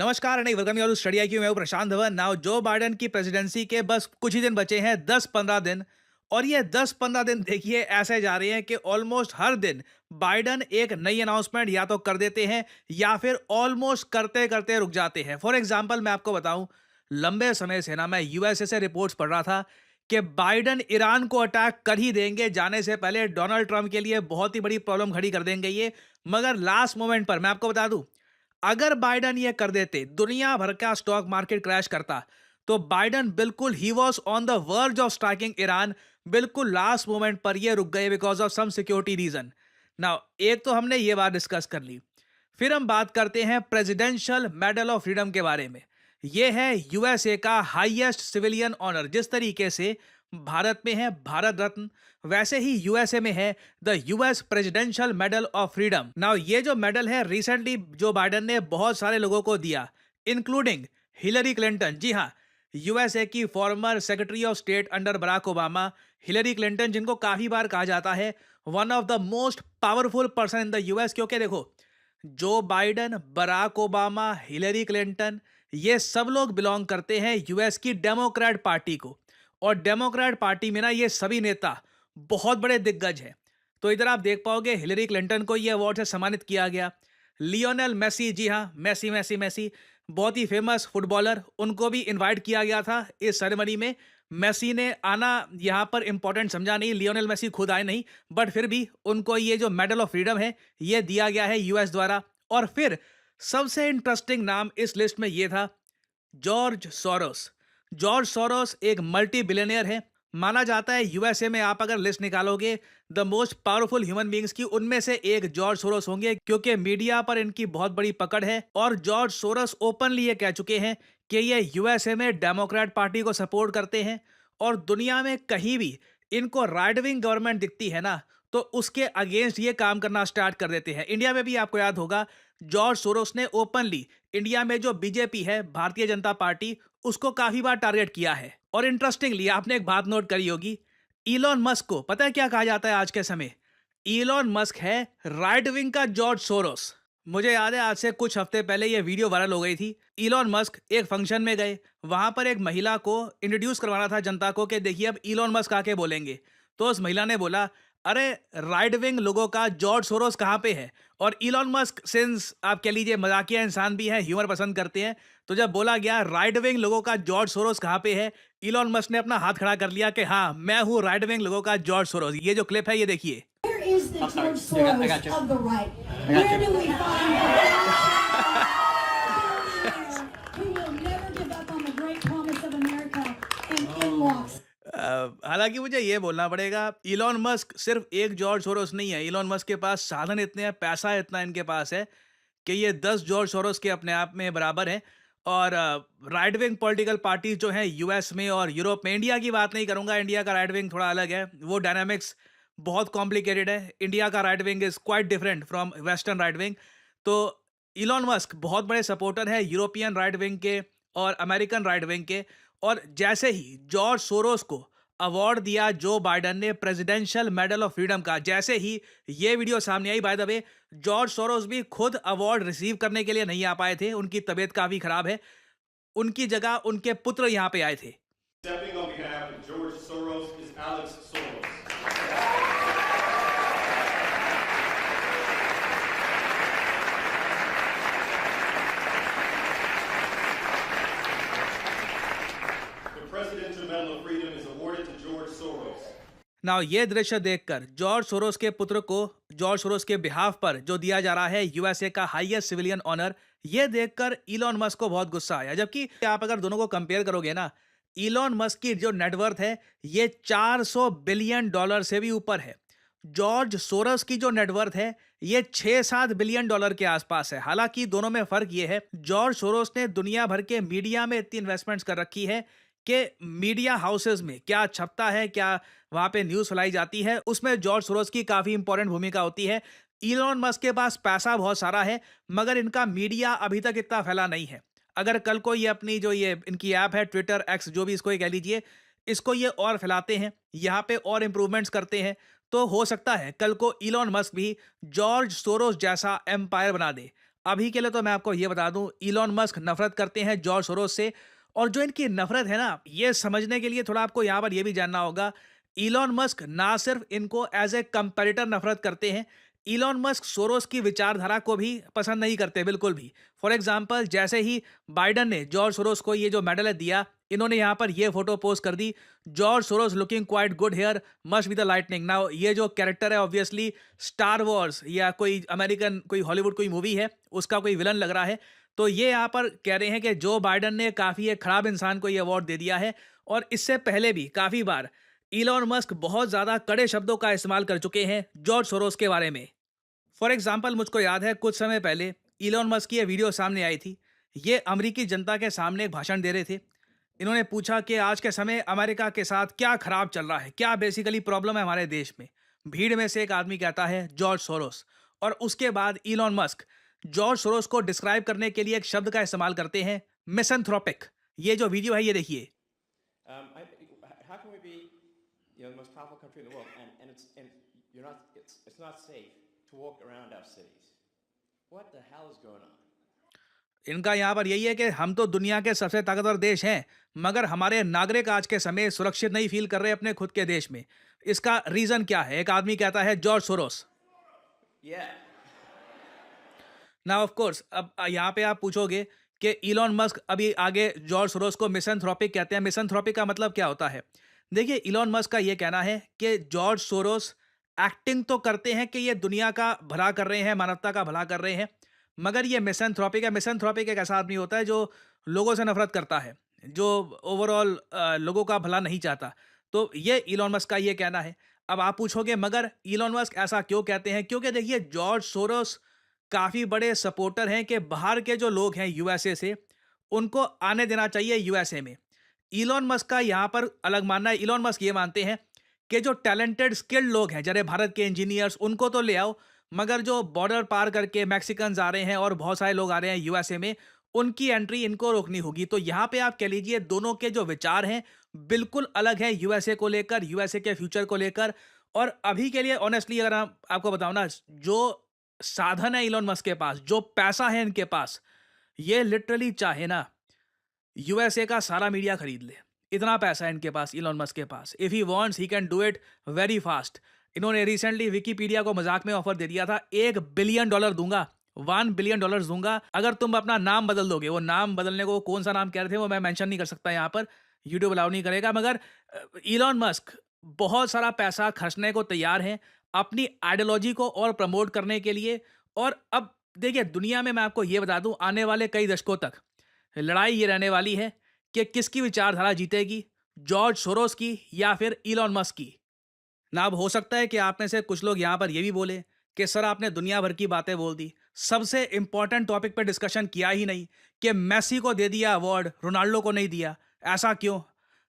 नमस्कार and welcome you to Study IQ. मैं हूं Prashant Dhawan. Now Joe Biden की प्रेसिडेंसी के बस कुछ ही दिन बचे हैं, 10-15 दिन। और ये 10-15 दिन देखिए ऐसे जा रहे हैं कि ऑलमोस्ट हर दिन बाइडेन एक नई अनाउंसमेंट या तो कर देते हैं या फिर ऑलमोस्ट करते करते रुक जाते हैं। फॉर एग्जांपल मैं आपको बताऊं, लंबे समय से ना मैं यूएसए से रिपोर्ट्स पढ़ रहा था कि बाइडेन ईरान को अटैक कर ही देंगे, जाने से पहले डोनाल्ड ट्रंप के लिए बहुत ही बड़ी प्रॉब्लम खड़ी कर देंगे ये। मगर लास्ट मोमेंट पर मैं आपको बता दूं, अगर बाइडन ये कर देते, दुनिया भर का स्टॉक मार्केट क्रैश करता। तो बाइडन बिल्कुल ही was on the verge of striking Iran. बिल्कुल लास्ट मोमेंट पर ये रुक गए because of some security reason. Now एक तो हमने ये बात डिस्कस कर ली। फिर हम बात करते हैं प्रेसिडेंशियल मेडल ऑफ फ्रीडम के बारे में। यह है यूएसए का हाईएस्ट सिविलियन ऑनर। जिस तरीके से भारत में है भारत रत्न, वैसे ही यूएसए में है the US presidential medal of freedom. Now ये जो मेडल है रिसेंटली जो बाइडेन ने बहुत सारे लोगों को दिया, इंक्लूडिंग हिलरी क्लिंटन। जी हाँ, यूएसए की former secretary of state under Barack Obama, Hillary Clinton, जिनको काफी बार कहा जाता है one of the most powerful person in the US. क्योंकि देखो, Joe Biden, Barack Obama, Hillary Clinton, ये सब लोग बिलोंग करते हैं यूएस की डेमोक्रेट पार्टी को। और डेमोक्रेट पार्टी में ना ये सभी नेता बहुत बड़े दिग्गज हैं। तो इधर आप देख पाओगे हिलरी क्लिंटन को ये अवार्ड से सम्मानित किया गया। लियोनेल मेसी, जी हाँ, मेसी मेसी मेसी, बहुत ही फेमस फुटबॉलर, उनको भी इनवाइट किया गया था इस सेरेमनी में। मेसी ने आना यहाँ पर इंपॉर्टेंट समझा नहीं, लियोनेल मेसी खुद आए नहीं, बट फिर भी उनको ये जो मेडल ऑफ फ्रीडम है ये दिया गया है यूएस द्वारा। और फिर सबसे इंटरेस्टिंग नाम इस लिस्ट में ये था जॉर्ज सोरोस। जॉर्ज सोरोस एक मल्टी बिलियनियर है। माना जाता है यूएसए में आप अगर लिस्ट निकालोगे the most powerful human beings की, उनमें से एक जॉर्ज सोरोस होंगे, क्योंकि मीडिया पर इनकी बहुत बड़ी पकड़ है। और जॉर्ज सोरोस ओपनली ये कह चुके हैं कि ये यूएसए में डेमोक्रेट पार्टी को सपोर्ट करते हैं। और दुनिया में कहीं भी इनको राइट विंग गवर्नमेंट दिखती है ना, तो उसके अगेंस्ट ये काम करना स्टार्ट कर देते हैं। इंडिया में भी आपको याद होगा, जॉर्ज सोरोस ने ओपनली इंडिया में जो बीजेपी है, भारतीय जनता पार्टी, उसको काफी बार टारगेट किया है। और इंटरेस्टिंगली आपने एक बात नोट करी होगी, इलॉन मस्क को पता है क्या कहा जाता है आज के समय? इलॉन मस्क है राइट विंग का जॉर्ज सोरोस। मुझे याद है आज से कुछ हफ्ते पहले ये वीडियो वायरल हो गई थी। इलॉन मस्क एक फंक्शन में गए, वहां पर एक महिला को इंट्रोड्यूस करवाना था जनता को कि देखिए अब इलॉन मस्क आके बोलेंगे। तो उस महिला ने बोला, अरे राइट विंग लोगों का जॉर्ज सोरोस कहाँ पे है? और इलॉन मस्क सिंस आप कह लीजिए मजाकिया इंसान भी है, ह्यूमर पसंद करते हैं, तो जब बोला गया राइट विंग लोगों का जॉर्ज सोरोस कहाँ पे है, इलॉन मस्क ने अपना हाथ खड़ा कर लिया कि हाँ, मैं हूँ राइट विंग लोगों का जॉर्ज सोरोस। ये जो क्लिप है ये देखिए। Where is the I'm sorry. George I got Soros you. of the right? I got Where you. do we find the billionaire who will never give up on the great promise of America and in walks हालांकि मुझे ये बोलना पड़ेगा, Elon Musk सिर्फ एक George Soros नहीं है। Elon Musk के पास साधन इतने हैं, पैसा इतना इनके पास है कि ये 10 जॉर्ज सोरोस के अपने आप में बराबर हैं। और राइट विंग पॉलिटिकल पार्टीज जो हैं यूएस में और यूरोप में, इंडिया की बात नहीं करूंगा, इंडिया का राइट विंग थोड़ा अलग है, वो डायनामिक्स बहुत कॉम्प्लिकेटेड है। इंडिया का right wing is quite different from western right wing. तो इलॉन मस्क बहुत बड़े सपोर्टर है यूरोपियन राइट विंग के और अमेरिकन राइट विंग के। और जैसे ही जॉर्ज सोरोस को अवार्ड दिया जो बाइडेन ने प्रेसिडेंशियल मेडल ऑफ फ्रीडम का, जैसे ही ये वीडियो सामने आई, by the way George Soros भी खुद अवार्ड रिसीव करने के लिए नहीं आ पाए थे, उनकी तबीयत काफी खराब है। उनकी जगह उनके पुत्र यहाँ पे आए थे। Stepping on behalf of George Soros is Alex Soros. The Presidential Medal of Freedom is awarded to George Soros. Now ये दृश्य देखकर जॉर्ज सोरोस के पुत्र को जॉर्ज सोरोस के बिहाफ पर जो दिया जा रहा है यूएसए का हाईएस्ट सिविलियन ऑनर, ये देखकर इलॉन मस्क को बहुत गुस्सा आया। जबकि आप अगर दोनों को कंपेयर करोगे ना, इलॉन मस्क की जो नेटवर्थ है ये 400 बिलियन डॉलर से भी ऊपर है। जॉर्ज सोरोस की जो नेटवर्थ है ये 6-7 बिलियन डॉलर के आसपास है। हालांकि दोनों में फर्क ये है, जॉर्ज सोरोस ने दुनिया भर के मीडिया में इतनी इन्वेस्टमेंट्स कर रखी है कि मीडिया हाउसेस में क्या छपता है, क्या वहां पे न्यूज फैलाई जाती है, उसमें जॉर्ज सोरोस की काफी इंपॉर्टेंट भूमिका होती है। इलॉन मस्क के पास पैसा बहुत सारा है, मगर इनका मीडिया अभी तक इतना फैला नहीं है। अगर कल को ये अपनी जो ये इनकी ऐप है ट्विटर एक्स, जो भी इसको ये कह लीजिए, इसको ये और फैलाते हैं, यहाँ पे और इंप्रूवमेंट्स करते हैं, तो हो सकता है कल को इलॉन मस्क भी जॉर्ज सोरोस जैसा एम्पायर बना दे। अभी के लिए तो मैं आपको ये बता दूं, इलॉन मस्क नफरत करते हैं जॉर्ज सोरोस से। और जो इनकी नफरत है ना, ये समझने के लिए थोड़ा आपको यहाँ पर ये भी जानना होगा, इलॉन मस्क ना सिर्फ इनको एज ए कंपेटिटर नफरत करते हैं, इलॉन मस्क सोरोस की विचारधारा को भी पसंद नहीं करते बिल्कुल भी। फॉर एग्जाम्पल, जैसे ही बाइडन ने जॉर्ज सोरोस को ये जो मेडल है दिया, इन्होंने यहाँ पर ये फोटो पोस्ट कर दी, George Soros looking quite good hair, must be the lightning. Now ये जो कैरेक्टर है ऑब्वियसली स्टार वॉर्स या कोई अमेरिकन कोई हॉलीवुड कोई मूवी है, उसका कोई विलन लग रहा है। तो ये यहाँ पर कह रहे हैं कि जो बाइडन ने काफ़ी एक खराब इंसान को ये अवार्ड दे दिया है। और इससे पहले भी काफ़ी बार इलॉन मस्क बहुत ज़्यादा कड़े शब्दों का इस्तेमाल कर चुके हैं जॉर्ज सोरोस के बारे में। फॉर एग्जाम्पल, मुझको याद है कुछ समय पहले इलॉन मस्क की ये वीडियो सामने आई थी। ये अमेरिकी जनता के सामने एक भाषण दे रहे थे। इन्होंने पूछा कि आज के समय अमेरिका के साथ क्या खराब चल रहा है, क्या बेसिकली प्रॉब्लम है हमारे देश में। भीड़ में से एक आदमी कहता है जॉर्ज सोरोस। और उसके बाद इलॉन मस्क जॉर्ज सोरोस को डिस्क्राइब करने के लिए एक शब्द का इस्तेमाल करते हैं, मिसैंथ्रोपिक। ये जो वीडियो है ये देखिए। How can we be, the most powerful country in the world, it's not safe to walk around our cities? What the hell is going on? इनका यहाँ पर यही है कि हम तो दुनिया के सबसे ताकतवर देश हैं, मगर हमारे नागरिक आज के समय सुरक्षित नहीं फील कर रहे अपने खुद के देश में। इसका रीजन क्या है? एक आदमी कहता है George Soros. Yeah. Now of course, अब यहाँ पे आप पूछोगे कि इलॉन मस्क अभी आगे जॉर्ज सोरोस को मिसैंथ्रोपिक कहते हैं। मिसैंथ्रोपिक का मतलब क्या होता है? देखिए, इलॉन मस्क का ये कहना है कि जॉर्ज सोरोस एक्टिंग तो करते हैं कि ये दुनिया का भला कर रहे हैं, मानवता का भला कर रहे हैं, मगर ये मिसैंथ्रोपिक है। मिसैंथ्रोपिक एक ऐसा आदमी होता है जो लोगों से नफरत करता है, जो ओवरऑल लोगों का भला नहीं चाहता। तो ये इलॉन मस्क का ये कहना है। अब आप पूछोगे मगर इलॉन मस्क ऐसा क्यों कहते हैं? क्योंकि देखिए, जॉर्ज सोरोस काफ़ी बड़े सपोर्टर हैं कि बाहर के जो लोग हैं यूएसए से, उनको आने देना चाहिए यूएसए में। इलॉन मस्क का यहाँ पर अलग मानना है। इलॉन मस्क ये मानते हैं कि जो टैलेंटेड स्किल्ड लोग हैं, जैसे भारत के इंजीनियर्स, उनको तो ले आओ, मगर जो बॉर्डर पार करके मैक्सिकन्स आ रहे हैं और बहुत सारे लोग आ रहे हैं यूएसए में, उनकी एंट्री इनको रोकनी होगी। तो यहाँ पे आप कह लीजिए दोनों के जो विचार हैं बिल्कुल अलग हैं यूएसए को लेकर, यूएसए के फ्यूचर को लेकर। और अभी के लिए ऑनेस्टली अगर हम आपको बताऊं ना, जो साधन है इलॉन मस्क के पास, जो पैसा है इनके पास, ये लिटरली चाहे ना यूएसए का सारा मीडिया खरीद ले। इतना पैसा है इनके पास, इलॉन मस्क के पास। If he wants he can do it very fast. इन्होंने रिसेंटली विकिपीडिया को मजाक में ऑफर दे दिया था, $1 बिलियन दूंगा, $1 बिलियन दूंगा अगर तुम अपना नाम बदल दोगे। वो नाम बदलने को कौन सा नाम कह रहे थे वो मैं मेंशन नहीं कर सकता यहाँ पर, यूट्यूब अलाउ नहीं करेगा। मगर इलॉन मस्क बहुत सारा पैसा खर्चने को तैयार हैं अपनी आइडियोलॉजी को और प्रमोट करने के लिए। और अब देखिए, दुनिया में मैं आपको ये बता दूं, आने वाले कई दशकों तक लड़ाई ये रहने वाली है कि किसकी विचारधारा जीतेगी, जॉर्ज सोरोस की या फिर इलॉन मस्क की। ना अब हो सकता है कि आप में से कुछ लोग यहाँ पर ये भी बोले कि सर आपने दुनिया भर की बातें बोल दी, सबसे इंपॉर्टेंट टॉपिक पर डिस्कशन किया ही नहीं कि मेसी को दे दिया अवार्ड, रोनाल्डो को नहीं दिया, ऐसा क्यों?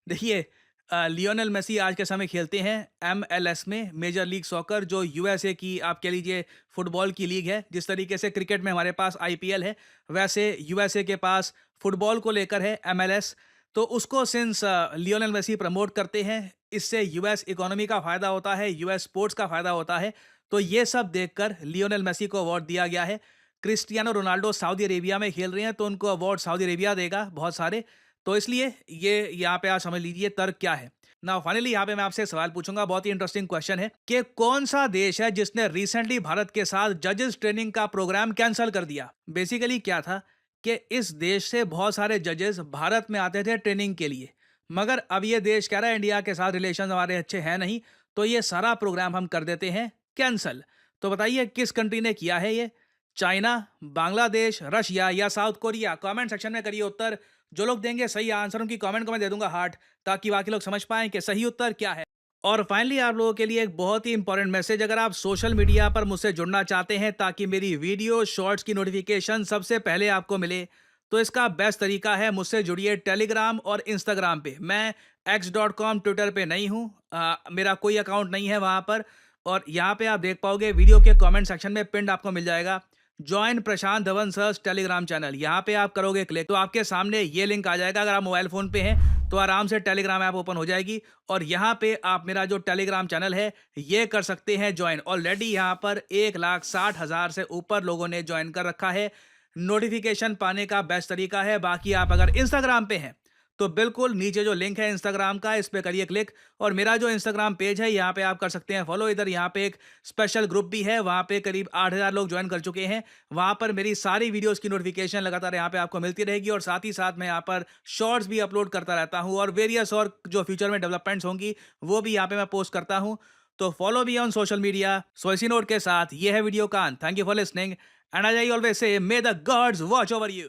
देखिए, लियोनेल मेसी आज के समय खेलते हैं MLS में, मेजर लीग सॉकर, जो यूएसए की आप कह लीजिए फुटबॉल की लीग है। जिस तरीके से क्रिकेट में हमारे पास IPL है, वैसे यूएसए के पास फुटबॉल को लेकर है MLS। तो उसको सिंस लियोनेल मेसी प्रमोट करते हैं, इससे यूएस इकोनॉमी का फ़ायदा होता है, यूएस स्पोर्ट्स का फ़ायदा होता है। तो ये सब देखकर लियोनेल मेसी को अवार्ड दिया गया है। क्रिस्टियानो रोनाल्डो सऊदी अरेबिया में खेल रहे हैं, तो उनको अवार्ड सऊदी अरेबिया देगा बहुत सारे। तो इसलिए ये यहाँ पे आप समझ लीजिए तर्क क्या है ना। फाइनली यहाँ पे मैं आपसे सवाल पूछूंगा, बहुत ही इंटरेस्टिंग क्वेश्चन है कि कौन सा देश है जिसने रिसेंटली भारत के साथ जजेस ट्रेनिंग का प्रोग्राम कैंसिल कर दिया? बेसिकली क्या था कि इस देश से बहुत सारे जजेस भारत में आते थे ट्रेनिंग के लिए, मगर अब ये देश कह रहा है इंडिया के साथ रिलेशन हमारे अच्छे हैं नहीं, तो ये सारा प्रोग्राम हम कर देते हैं कैंसिल। तो बताइए किस कंट्री ने किया है ये? चाइना, बांग्लादेश, रशिया या साउथ कोरिया? कमेंट सेक्शन में करिए उत्तर। जो लोग देंगे सही आंसर, उनकी कमेंट को मैं दे दूंगा हार्ट, ताकि बाकी लोग समझ पाएं कि सही उत्तर क्या है। और फाइनली आप लोगों के लिए एक बहुत ही इंपॉर्टेंट मैसेज, अगर आप सोशल मीडिया पर मुझसे जुड़ना चाहते हैं ताकि मेरी वीडियो शॉर्ट्स की नोटिफिकेशन सबसे पहले आपको मिले, तो इसका बेस्ट तरीका है मुझसे जुड़िए टेलीग्राम और इंस्टाग्राम पे। मैं x.com ट्विटर पे नहीं हूँ, मेरा कोई अकाउंट नहीं है वहाँ पर। और यहाँ पे आप देख पाओगे वीडियो के कमेंट सेक्शन में पिंड आपको मिल जाएगा ज्वाइन प्रशांत धवन सर्स टेलीग्राम चैनल। यहाँ पे आप करोगे क्लिक तो आपके सामने ये लिंक आ जाएगा। अगर आप मोबाइल फ़ोन पे हैं तो आराम से टेलीग्राम ऐप ओपन हो जाएगी और यहाँ पे आप मेरा जो टेलीग्राम चैनल है ये कर सकते हैं ज्वाइन। ऑलरेडी यहाँ पर 1,60,000 से ऊपर लोगों ने ज्वाइन कर रखा है। नोटिफिकेशन पाने का बेस्ट तरीका है। बाकी आप अगर इंस्टाग्राम पे हैं तो बिल्कुल नीचे जो लिंक है इंस्टाग्राम का इस पे करिए क्लिक और मेरा जो इंस्टाग्राम पेज है यहाँ पे आप कर सकते हैं फॉलो। इधर यहाँ पे एक स्पेशल ग्रुप भी है, वहाँ पे करीब 8,000 लोग ज्वाइन कर चुके हैं। वहाँ पर मेरी सारी वीडियोस की नोटिफिकेशन लगातार यहाँ पे आपको मिलती रहेगी और साथ ही साथ मैं यहाँ पर शॉर्ट्स भी अपलोड करता रहता हूँ और वेरियस और जो फ्यूचर में डेवलपमेंट्स होंगी वो भी यहाँ पे मैं पोस्ट करता हूँ। तो फॉलो भी ऑन सोशल मीडिया। सो इसी नोट के साथ ये है वीडियो का अंत। Thank you for listening and I always say may the gods watch over you.